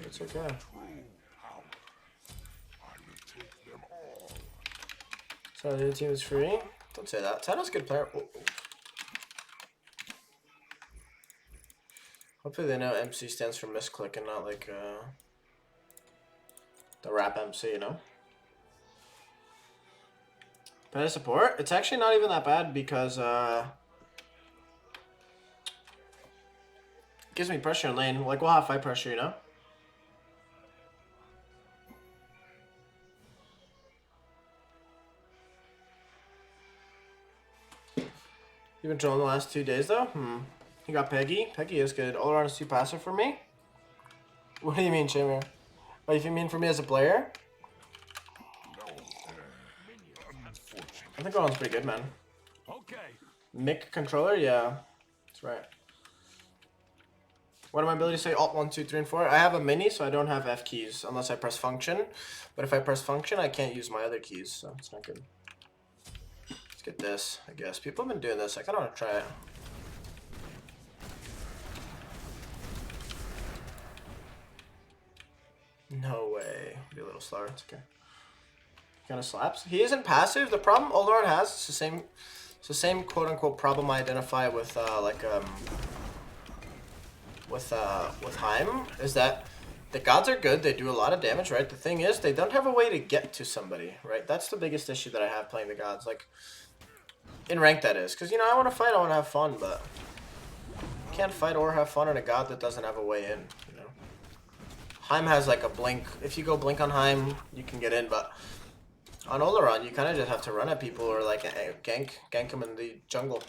It's okay. So the team is free. Don't say that. Tato's a good player. Oh. Hopefully they know MC stands for misclick and not like the rap MC, you know? Panda support? It's actually not even that bad because it gives me pressure in lane. Like we'll have fight pressure, you know? You've been trolling the last 2 days though? You got Peggy. Peggy is good. All around is too passive for me. What do you mean, Shimmer? Oh, if you mean for me as a player? I think Owen's pretty good, man. Okay. Mic controller? Yeah. That's right. What am I ability to say? Alt 1, 2, 3, and 4. I have a mini, so I don't have F keys unless I press function. But if I press function, I can't use my other keys, so it's not good. Let's get this, I guess. People have been doing this. I kind of want to try it. No way. Be a little slower. It's okay. Kind of slaps. He isn't passive. The problem Olorun has is the same quote unquote problem I identify with with Heim is that the gods are good. They do a lot of damage, right? The thing is, they don't have a way to get to somebody, right? That's the biggest issue that I have playing the gods. Like in rank, that is, because you know I want to fight, I want to have fun, but you can't fight or have fun in a god that doesn't have a way in. You know, Heim has like a blink. If you go blink on Heim, you can get in, but on Olorun, you kind of just have to run at people or like gank them in the jungle.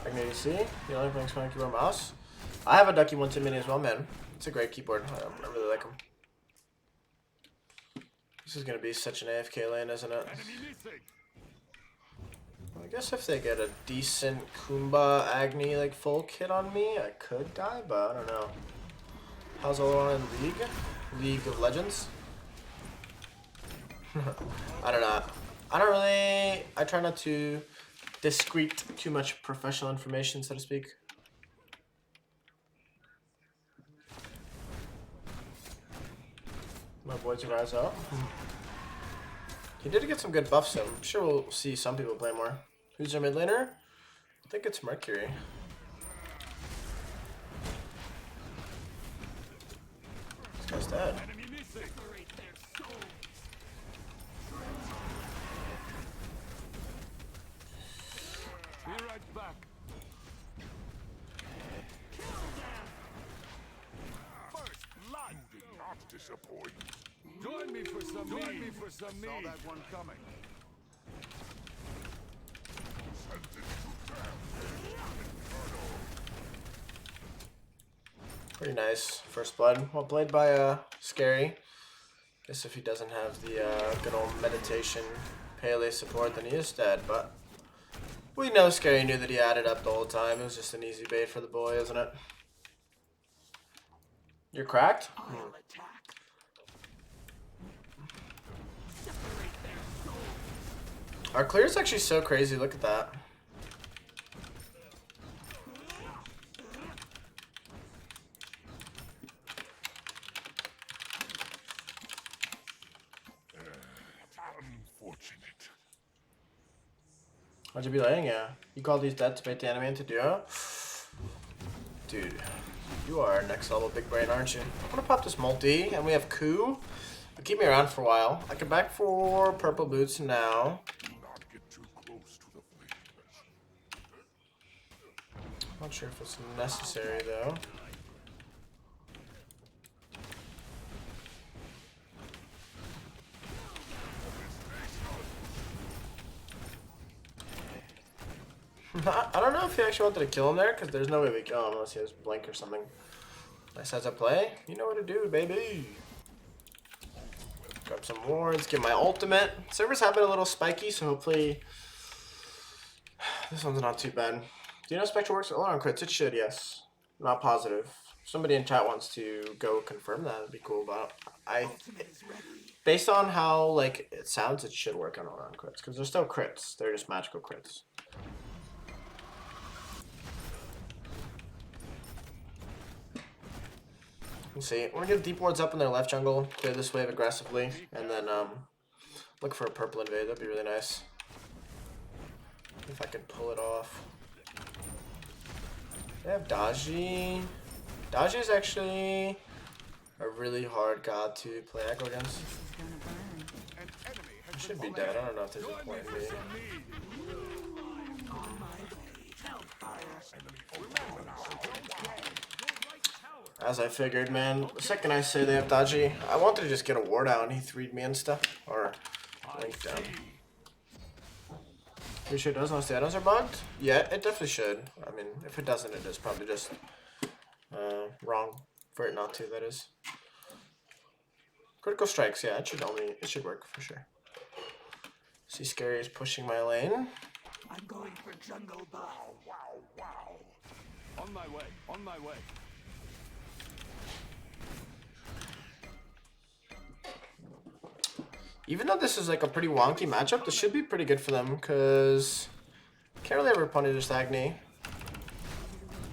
Magnetic C, the only thing playing keyboard mouse. I have a Ducky 1-2 mini as well, man. It's a great keyboard. I really like them. This is gonna be such an AFK lane, isn't it? I guess if they get a decent Kumba Agni like full kit on me, I could die, but I don't know. How's Olorun in League? League of Legends? I don't know. I try not to discreet too much professional information, so to speak. My boys are rise up. He did get some good buffs, so I'm sure we'll see some people play more. Who's their mid laner? I think it's Mercury. This guy's dead. Be right back. First blood. Did not disappoint. Join me for some meat. Join me for some meat. Saw that one coming. Pretty nice. First blood. Well played by Scary. Guess if he doesn't have the good old meditation Pele support, then he is dead, but we know Scary knew that he had it up the whole time. It was just an easy bait for the boy, isn't it? You're cracked? Our clear is actually so crazy. Look at that. Unfortunate. How'd you be laying? Yeah. You call these dead to bait the enemy into duo? Dude, you are next level big brain, aren't you? I'm gonna pop this multi, and we have Coup. It'll keep me around for a while. I come back for purple boots now. Do not get too close to the flames. Not sure if it's necessary though. I don't know if he actually wanted to kill him there, because there's no way we kill him unless he has blink or something. Nice as I play. You know what to do, baby. Grab some wards, get my ultimate. Servers have been a little spiky, so hopefully this one's not too bad. Do you know Spectre works on crits? It should, yes. Not positive. Somebody in chat wants to go confirm that. It'd be cool, but based on how like it sounds, it should work on all-round crits because they're still crits. They're just magical crits. Let's see. We're gonna get deep wards up in their left jungle, clear this wave aggressively, and then look for a purple invade. That'd be really nice. If I could pull it off. They have Daji. Daji is actually a really hard god to play aggro against. I should be dead. I don't know if there's a point in me. As I figured, man. The second I say they have Daji, I wanted to just get a ward out and he 3'd me and stuff. Or link down. Pretty sure it does unless the items are bugged? Yeah, it definitely should. I mean, if it doesn't, it is probably just wrong for it not to, that is. Critical strikes, yeah, it should work for sure. See, Scary is pushing my lane. I'm going for jungle bow. Wow, wow. On my way, on my way. Even though this is like a pretty wonky matchup, this should be pretty good for them because can't really ever punish this Agni.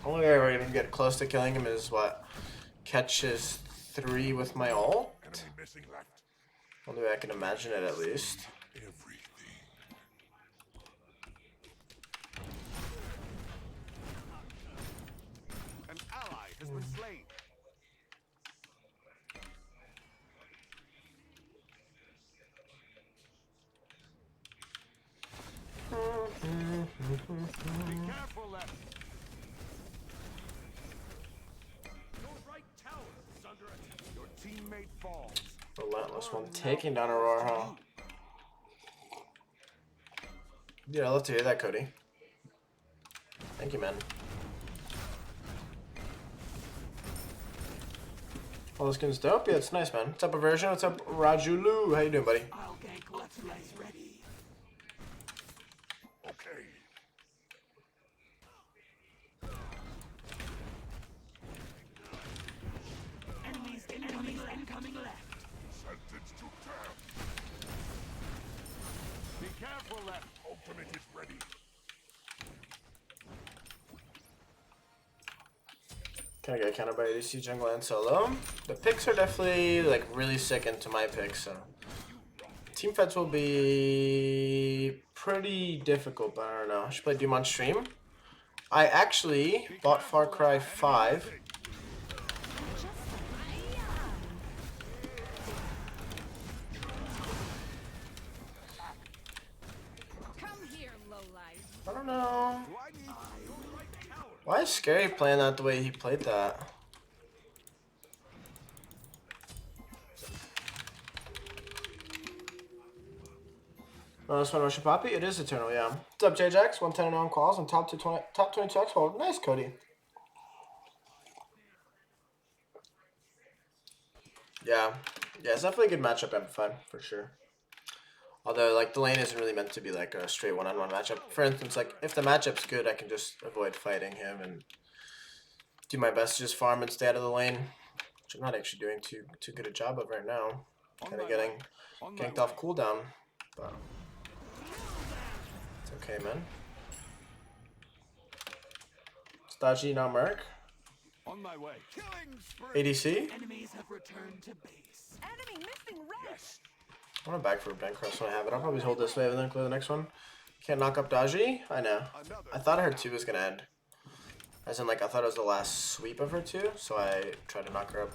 Only way we're gonna get close to killing him is what? Catch his 3 with my ult. Only way I can imagine it at least. An ally has been slain. Be careful, left. Your right tower is under attack. Your teammate falls. Relentless one taking down Aurora, huh? Yeah, I'd love to hear that, Cody. Thank you, man. All this skin's dope. Yeah, it's nice, man. What's up, Aversion? What's up, Rajulu? How you doing, buddy? I'll gank what's nice ready. Okay. Enemies incoming left. Sentence to death. Be careful, left. Ultimate is ready. Can I get countered by ADC, jungle, and solo? The picks are definitely like really sick into my picks, so team fights will be pretty difficult, but I don't know. I should play Doom on stream. I actually bought Far Cry 5. Come here, lowlife. I don't know. Do I need your right tower? Why is Scary playing that the way he played that? Oh, this one Russian Poppy? It is Eternal, yeah. What's up, JJax? 110 on calls and top 22 X-Fold. Nice, Cody. Yeah. Yeah, it's definitely a good matchup, M5, for sure. Although, like, the lane isn't really meant to be, like, a straight one-on-one matchup. For instance, like, if the matchup's good, I can just avoid fighting him and do my best to just farm and stay out of the lane. Which I'm not actually doing too good a job of right now. Kind of getting ganked off cooldown. But it's okay, man. It's dodgy, not Merc. On my way. Killing spree. ADC. Enemies have returned to base. Enemy missing right. I'm gonna back for a Bancross when I have it. I'll probably hold this wave and then clear the next one. Can't knock up Daji? I know. I thought her 2 was gonna end. As in, like, I thought it was the last sweep of her 2, so I tried to knock her up.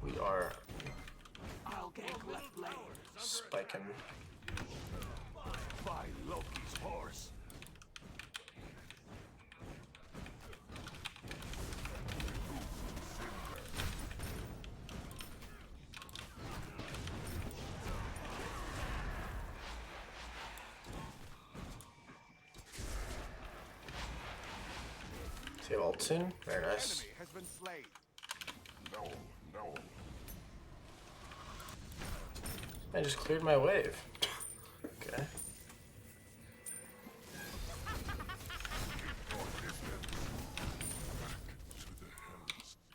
We are I'll gank left lane. spiking. By Loki's horse. See you ult soon. Very nice. Enemy has been slain. No, no. I just cleared my wave. Okay.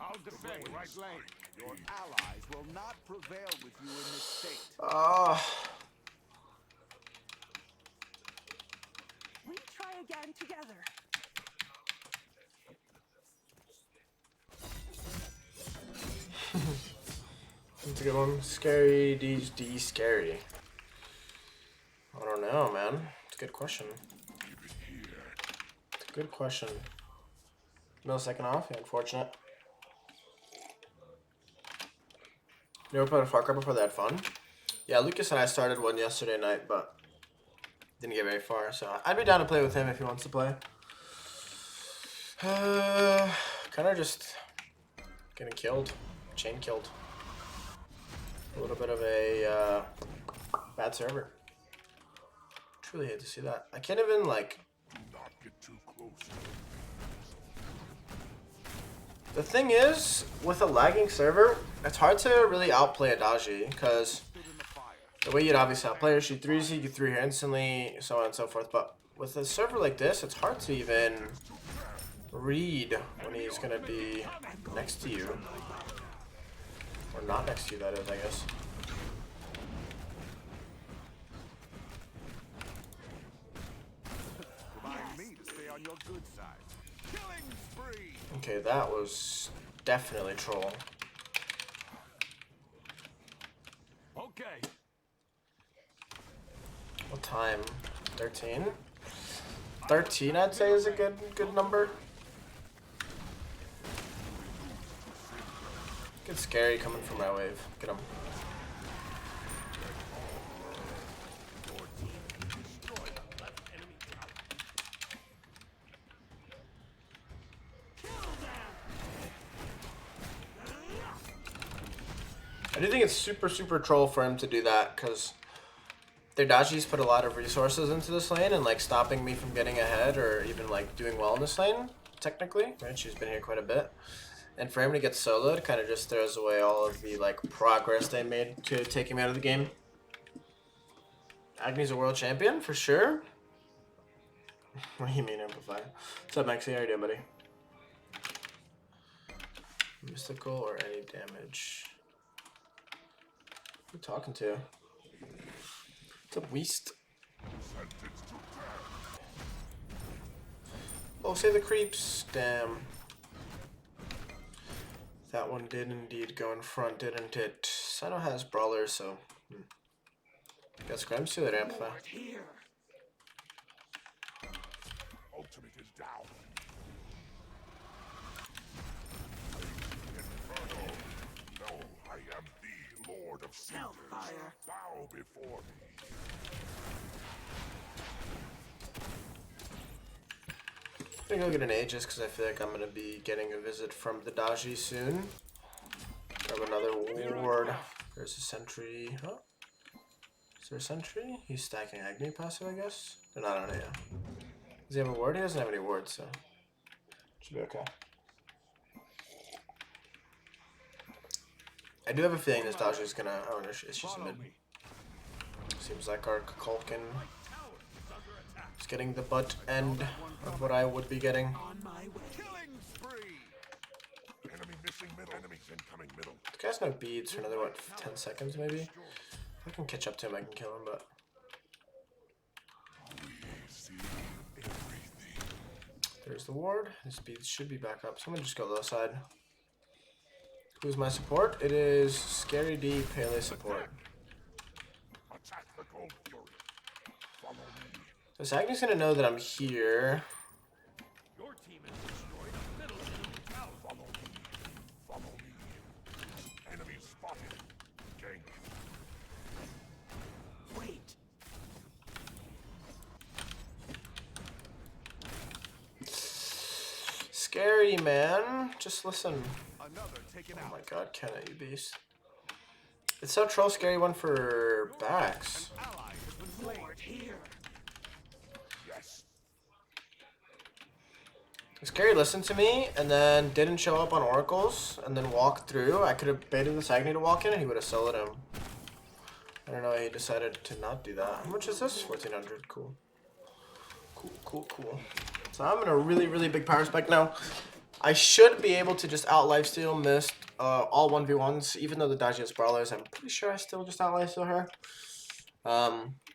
I'll defend right lane. Your allies will not prevail with you in this state. We try again together. That's a good one. Scary, D, scary. I don't know, man. It's a good question. It's a good question. Millisecond off, yeah, unfortunate. You ever played a Far Cry before that fun? Yeah, Lucas and I started one yesterday night, but didn't get very far, so I'd be down to play with him if he wants to play. Kind of just getting killed. Chain killed. A little bit of a bad server. Truly hate to see that. I can't even, like... Do not get too close. The thing is, with a lagging server, it's hard to really outplay Adachi, because the way you'd obviously outplay her, she 3s you, 3 her instantly, so on and so forth, but with a server like this, it's hard to even read when he's going to be next to you. Or not next to you, that is, I guess. Remind me to stay on your good side. Killing spree. Okay, that was definitely troll. Okay. What time? 13? 13, I'd say, is a good number. Get scary coming from my wave. Get him. I do think it's super troll for him to do that, because their Daji's put a lot of resources into this lane and like stopping me from getting ahead or even like doing well in this lane, technically. Right? She's been here quite a bit. And for him to get soloed kind of just throws away all of the like progress they made to take him out of the game. Agni's a world champion for sure. What do you mean amplify? What's up, Maxie? How you doing, buddy? Mystical or any damage? Who are you talking to? What's up, Weast? Oh, say the creeps. Damn. That one did indeed go in front, didn't it? Sino has brawler, so... Got scrims to that amplify. Ultimate is down. No, I am the Lord of Cinders. Bow before me. I'm gonna go get an Aegis because I feel like I'm gonna be getting a visit from the Daji soon. Grab another ward. There's a sentry. Huh? Is there a sentry? He's stacking Agni passive, I guess. They're not on it yet. Does he have a ward? He doesn't have any wards, so should be okay. I do have a feeling this Daji is gonna. Oh, no, she's just mid. Seems like our Kukulkan is getting the butt end of what I would be getting. Killing spree. Enemy missing middle. Enemies incoming middle. This guy's no beads for another, what, 10 seconds maybe? If I can catch up to him, I can kill him, but... We see everything. There's the ward. His beads should be back up, so I'm gonna just go low side. Who's my support? It is Scary D, Pele support. Attack the gold fury. Follow me. So Agni's gonna know that I'm here. Your team has destroyed a middle enemy tower. Follow me. Follow me. Enemy spotted. Gank. Wait. Scary, man. Just listen. Another taken Oh out. my god, Kenna, you beast. It's so troll scary one for backs. Ally has been slain. Here. Yes. Scary listened to me and then didn't show up on oracles and then walked through. I could have baited this Agni to walk in and he would have soloed him. I don't know why he decided to not do that. How much is this? 1400. Cool. Cool. So I'm in a really big power spike now. I should be able to just out lifesteal Mist all 1v1s, even though the dodgy is brawlers. I'm pretty sure I still just out lifesteal her.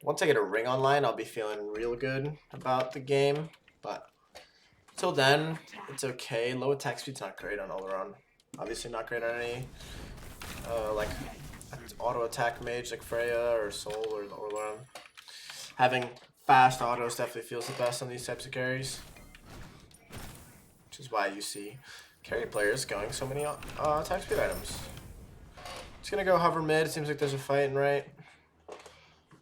Once I get a ring online, I'll be feeling real good about the game. But till then, it's okay. Low attack speed's not great on Oleron. Obviously not great on any like auto attack mage like Freya or Soul or Oleron. Having fast autos definitely feels the best on these types of carries. Which is why you see carry players going so many attack speed items. It's gonna go hover mid. It seems like there's a fight, right?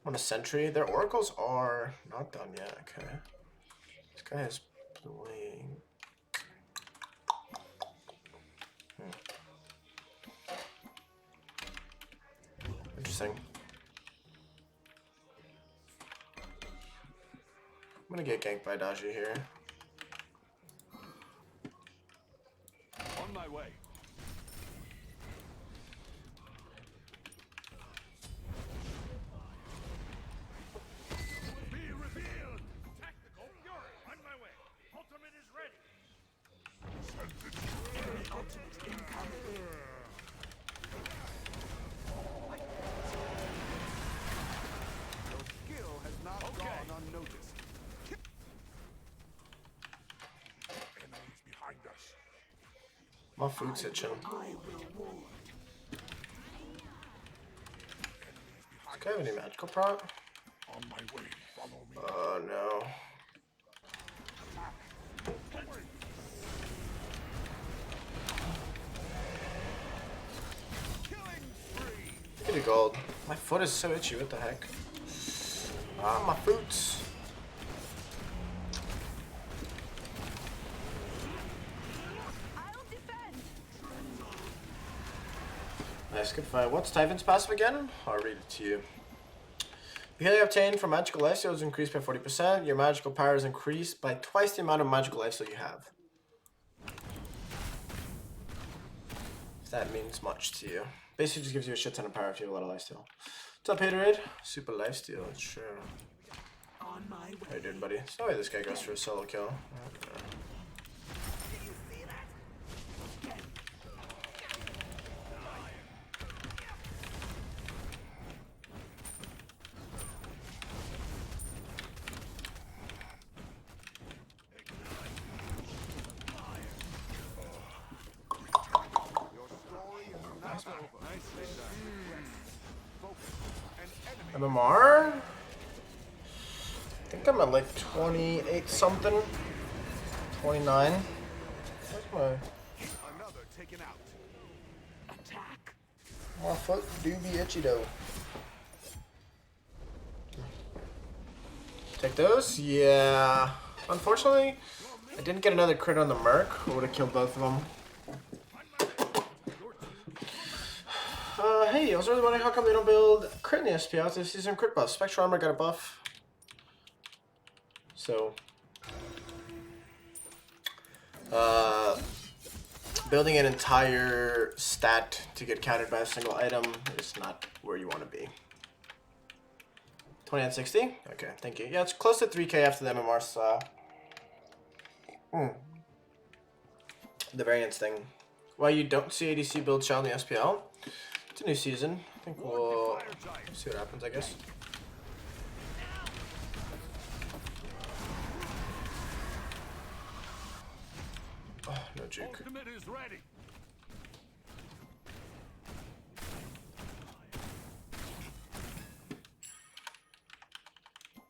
On a sentry. Their oracles are not done yet. Okay. This guy is playing. Interesting. I'm gonna get ganked by Daji here. On my way. Be revealed. Tactical fury. On my way. Ultimate is ready. Your skill has not gone unnoticed. Enemies behind us. My food's itching. Does guy have any magical prot? On my way. Follow me. Oh no. Look at the gold. My foot is so itchy. What the heck? Ah, my boots. I'll defend. Nice, good fight. What's Typhon's passive again? I'll read it to you. The healing obtained from magical lifesteal is increased by 40%. Your magical power is increased by twice the amount of magical lifesteal you have. If that means much to you. Basically just gives you a shit ton of power if you have a lot of lifesteal. What's up, Haterade? Super lifesteal, sure. On my way. How you doing, buddy? There's no way this guy goes for a solo kill. Okay. MMR? I think I'm at like 28 something. 29. Where's my... Another taken out. Attack. My foot do be itchy though. Take those? Yeah. Unfortunately, I didn't get another crit on the Merc. I would have killed both of them. Hey, I was really wondering how come they don't build crit in the SPL to see some crit buffs. Spectral Armor got a buff. So, building an entire stat to get countered by a single item is not where you want to be. 20 and 60? Okay, thank you. Yeah, it's close to 3k after the MMR, so... The variance thing. Why you don't see ADC build shell in the SPL? It's a new season. I think we'll see what happens, I guess. Oh, no juke. Ultimate is ready.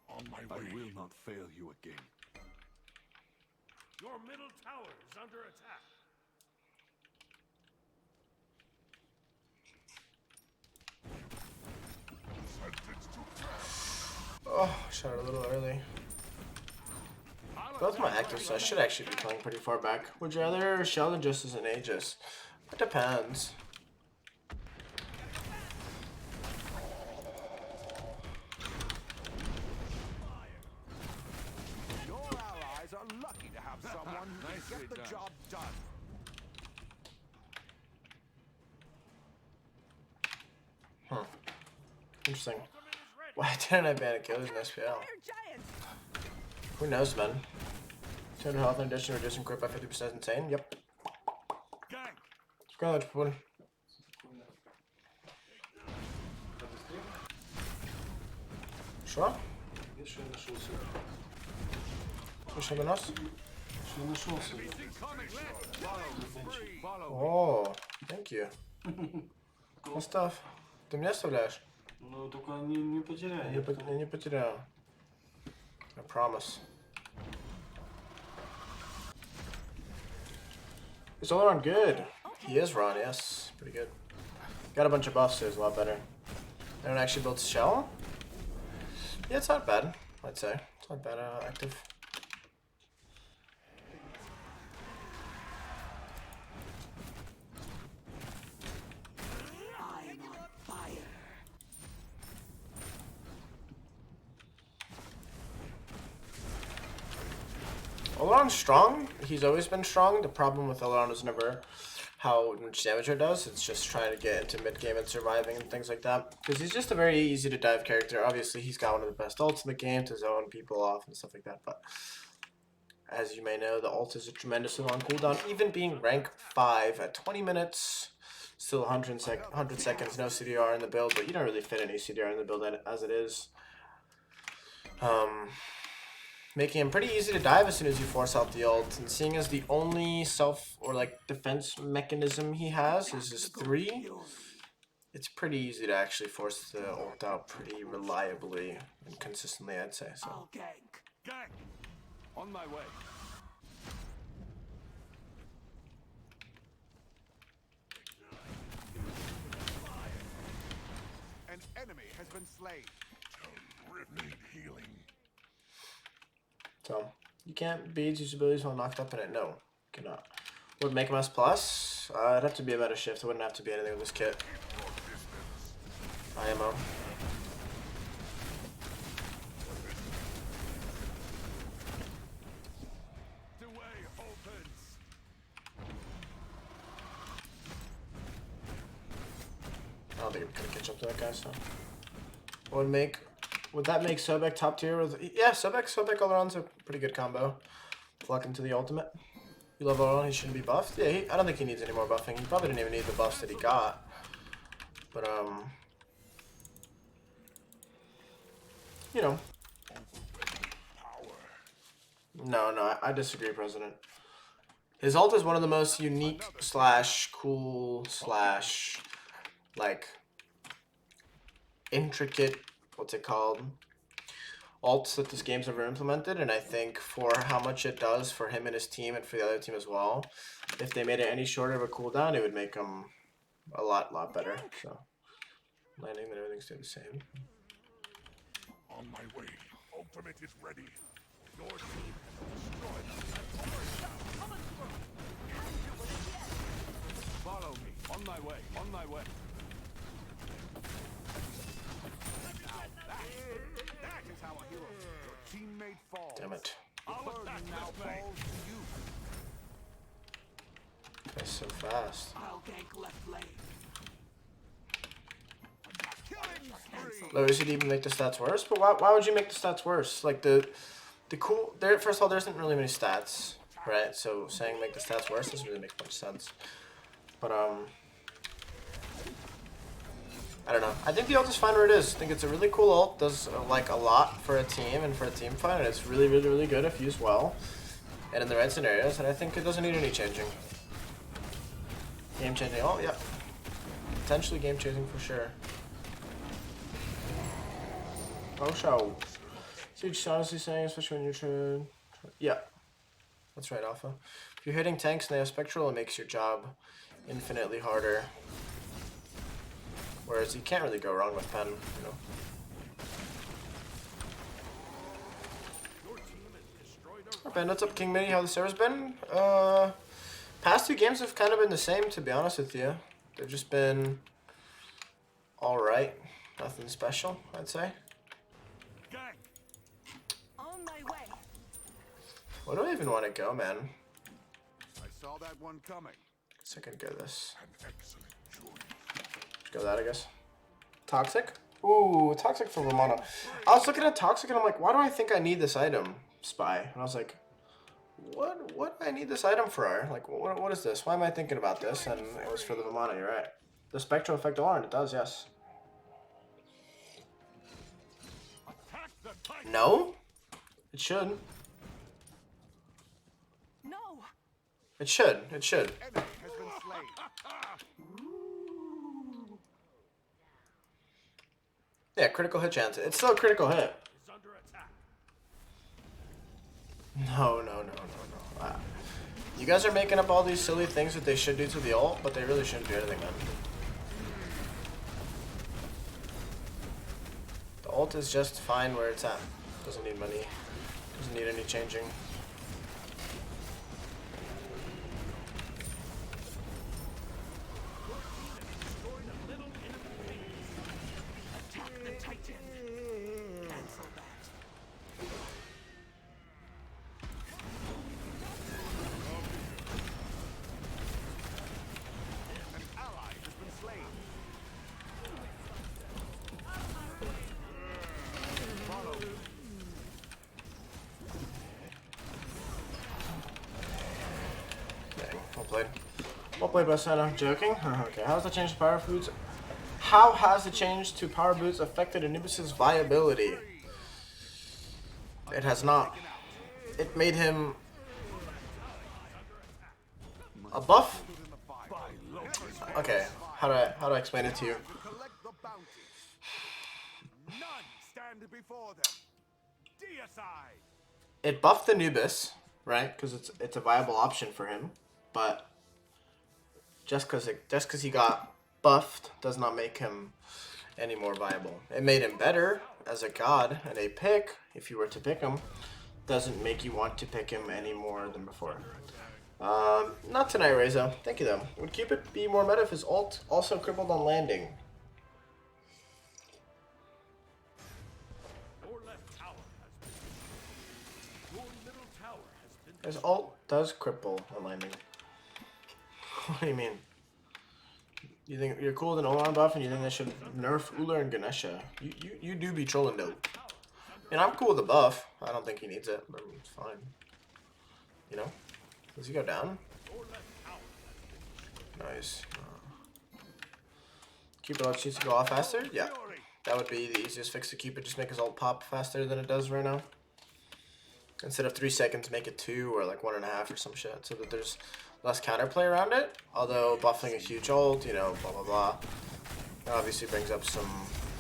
On my I way. will not fail you again. Your middle tower is under attack. Oh, shot it a little early. Both my active, so I should actually be playing pretty far back. Would you rather Sheldon just as an Aegis? It depends. Your allies are lucky to have someone who can get the job done. Interesting. Why didn't I ban a killers in SPL? Fire giant. Who knows, man? 200 health in addition to reducing crit by 50% insane? Yep. Gank. Skąd pól? Що? Видишь, я нашелся. Пішов до нас? Что я нашелся? Incoming left. Follow me. Follow me. О, thank you. Оставь. Ты меня оставляешь? Ну, только не потеряй. Я не потеряю. I promise. Is Oleron good? He is Ron, yes. Pretty good. Got a bunch of buffs, so he's a lot better. I don't actually build shell? Yeah, it's not bad, I'd say. It's not bad active. I'm on fire. Oleron's strong. He's always been strong. The problem with Oleron is never how much damage it does. It's just trying to get into mid-game and surviving and things like that. Because he's just a very easy to dive character. Obviously, he's got one of the best ults in the game to zone people off and stuff like that. But as you may know, the ult is a tremendously long cooldown. Even being rank 5 at 20 minutes, still 100 seconds, no CDR in the build. But you don't really fit any CDR in the build as it is. Making him pretty easy to dive as soon as you force out the ult. And seeing as the only self or like defense mechanism he has is his 3, it's pretty easy to actually force the ult out pretty reliably and consistently, I'd say. So I'll gank. Gank. On my way. An enemy has been slain. Terrific healing. So you can't beat his abilities while knocked up in it. No, cannot. Would make him S plus? It'd have to be a meta shift. It wouldn't have to be anything with this kit. IMO. The way opens. I don't think I'm gonna catch up to that guy. So would that make Sobek top tier? With yeah, Sobek Oleron's a pretty good combo. Pluck into the ultimate. You love Oleron, he shouldn't be buffed. Yeah, I don't think he needs any more buffing. He probably didn't even need the buffs that he got. But you know. No, I disagree, President. His ult is one of the most unique / cool / like intricate, what's it called, ults that this game's ever implemented, and I think for how much it does for him and his team and for the other team as well, if they made it any shorter of a cooldown, it would make them a lot better. So landing and everything stay the same. On my way. Ultimate is ready. Your team has destroyed. Follow me. On my way. On my way. That is how a hero. Your teammate falls. Damn it. I'll Burden attack now this way. falls to you. That's so fast. I'll gank left lane. Killing spree. Lois would even make the stats worse, but why would you make the stats worse? Like the cool there. First of all, there isn't really many stats, right? So saying make the stats worse doesn't really make much sense. But I don't know. I think the ult is fine where it is. I think it's a really cool ult. Does like a lot for a team and for a team fight, and it's really good if used well and in the right scenarios. And I think it doesn't need any changing. Game changing. Oh yeah, potentially game changing for sure. Oh, show. See what you're honestly saying, especially when you're trying. Yeah, that's right, Alpha. If you're hitting tanks and they have Spectral, it makes your job infinitely harder. Whereas you can't really go wrong with Pen, you know. Ben, what's up, King Mini? How the server's been? Past 2 games have kind of been the same, to be honest with you. They've just been alright. Nothing special, I'd say. Gank. On my way. Where do I even want to go, man? I saw that one coming. Guess I can go this. An excellent choice. Go that, I guess. Toxic? Ooh, Toxic for Romano. I was looking at Toxic and I'm like, why do I think I need this item? Spy. And I was like, What do I need this item for? Like, what is this? Why am I thinking about this? And it was for the Vimana, you're right. The spectral effect alarm, it does, yes. Attack the Titan. No? It should. No. It should. It should. Enemy has been slain. Yeah, critical hit chance. It's still a critical hit. Is under attack. No. You guys are making up all these silly things that they should do to the ult, but they really shouldn't do anything, man. The ult is just fine where it's at. Doesn't need money. Doesn't need any changing. Attack the Titan. Cancel that. An ally has been slain. Follow. Okay, well played. Well played, Basana. I'm joking. Okay, how's the change to power foods? How has the change to power boots affected Anubis' viability? It has not. It made him a buff? Okay, how do I explain it to you? Collect the bounty. None stand before them. Deicide. It buffed Anubis, right? Because it's a viable option for him, but just because he got buffed does not make him any more viable. It made him better as a god and a pick. If you were to pick him, doesn't make you want to pick him any more than before. Not tonight, Reza. Thank you though. Would Cupid be more meta if his ult also crippled on landing? Your left tower has been. Your middle tower has been. His ult does cripple on landing. What do you mean? You think you're cooler than Olan buff and you think they should nerf Uller and Ganesha? You do be trolling though. And I'm cool with the buff. I don't think he needs it, but it's fine. You know? Does he go down? Nice. Cupid lets cheats to go off faster? Yeah. That would be the easiest fix to Cupid. Just make his ult pop faster than it does right now. Instead of 3 seconds, make it 2 or like 1.5 or some shit, so that there's less counterplay around it. Although buffing a huge ult, you know, blah blah blah. That obviously brings up some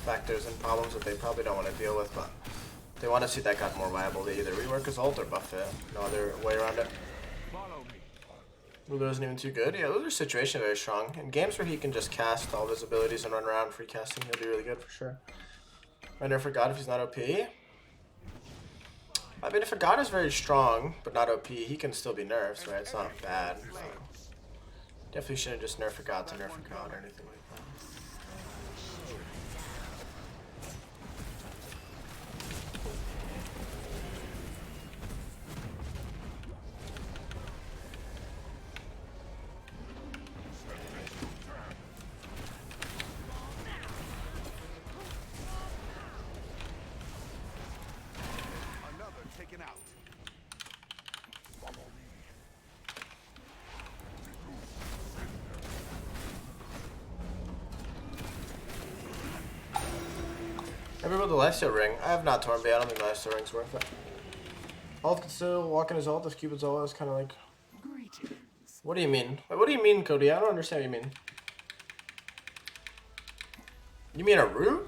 factors and problems that they probably don't want to deal with, but they want to see that god more viable. They either rework his ult or buff it. No other way around it. Follow me. Lulu isn't even too good. Yeah, Lulu's situation very strong. In games where he can just cast all of his abilities and run around free casting, he'll be really good for sure. I never forgot if he's not OP. I mean, if a god is very strong, but not OP, he can still be nerfed, right? It's not bad. So definitely shouldn't just nerf a god to nerf a god or anything like that. Another taken out. Everyone with the lifesteal ring. I have not torn, but I don't think the lifesteal ring's worth it. Ult can still walk in his ult if Cupid's ult is kind of like... Greetings. What do you mean? What do you mean, Cody? I don't understand what you mean. You mean a root?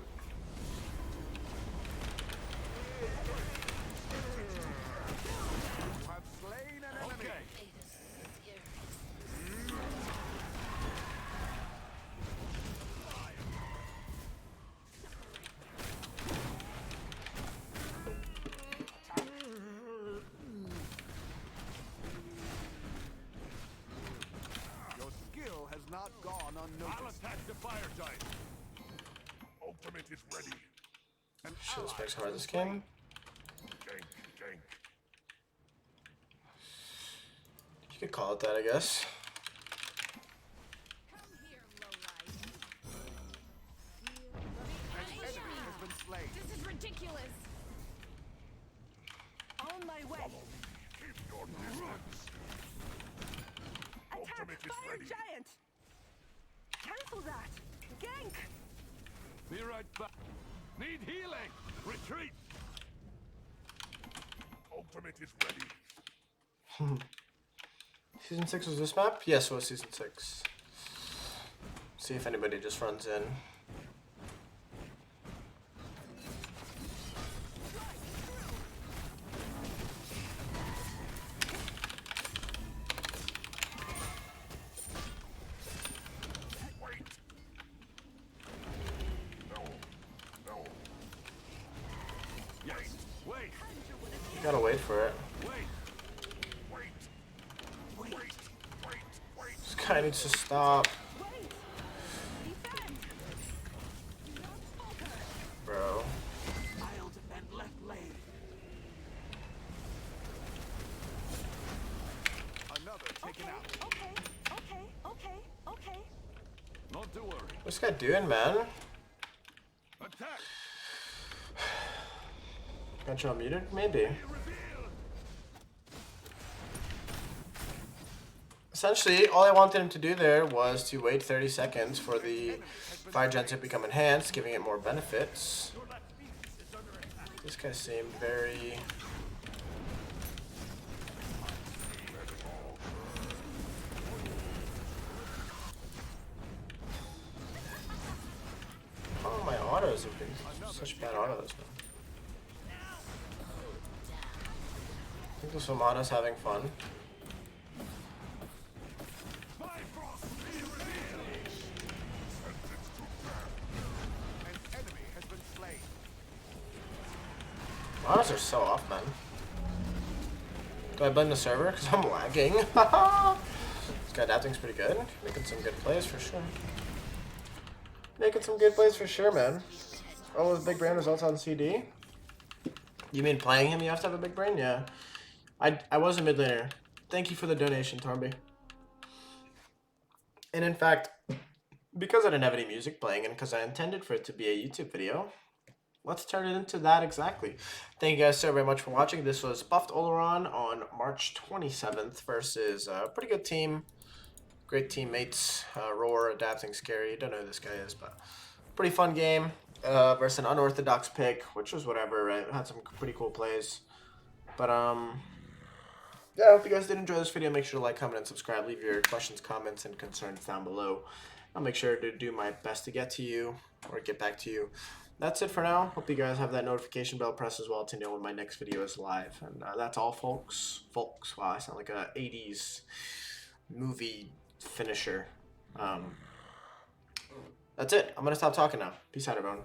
Have slain an enemy. Your skill has not gone unnoticed. I'll attack the fire giant. Ultimate is ready. An Shit, this ally makes has hard been this game. Gank, gank. You could call it that, I guess. An enemy has been slain. This is ridiculous. On my way. Keep your distance. Attack Ultimate is Fire ready. Giant! Cancel that! Gank! Be right back. Need healing. Retreat. Ultimate is ready. Season 6 was this map? Yes, it was Season 6. See if anybody just runs in. Wait. No. No. Yes. Wait. You gotta wait for it. Wait. Wait. Wait. This guy needs to stop. Wait! Defend! Bro. I'll defend left lane. Another taken out. Okay. Not to worry. What's this guy doing, man? Attack. Got you unmuted? Maybe. Essentially, all I wanted him to do there was to wait 30 seconds for the Fire Giant to become enhanced, giving it more benefits. This guy seemed very... Oh, my autos have been such bad autos, man. I think this Wamana's having fun. An enemy has been slain. Autos are so off, man. Do I blame the server? Because I'm lagging. This guy adapting's pretty good. Making some good plays for sure. Making some good plays for sure, man. Oh, with big brain results on CD? You mean playing him you have to have a big brain? Yeah. I was a mid laner. Thank you for the donation, Torby. And in fact, because I didn't have any music playing and because I intended for it to be a YouTube video, let's turn it into that exactly. Thank you guys so very much for watching. This was Buffed Oleron on March 27th versus a pretty good team. Great teammates. Roar, Adapting, Scary. Don't know who this guy is, but pretty fun game. Versus an unorthodox pick, which was whatever, right? Had some pretty cool plays. But, yeah, I hope you guys did enjoy this video. Make sure to like, comment, and subscribe. Leave your questions, comments, and concerns down below. I'll make sure to do my best to get to you or get back to you. That's it for now. Hope you guys have that notification bell pressed as well to know when my next video is live. And that's all, folks. Wow, I sound like a 80s movie finisher. That's it. I'm going to stop talking now. Peace out, everyone.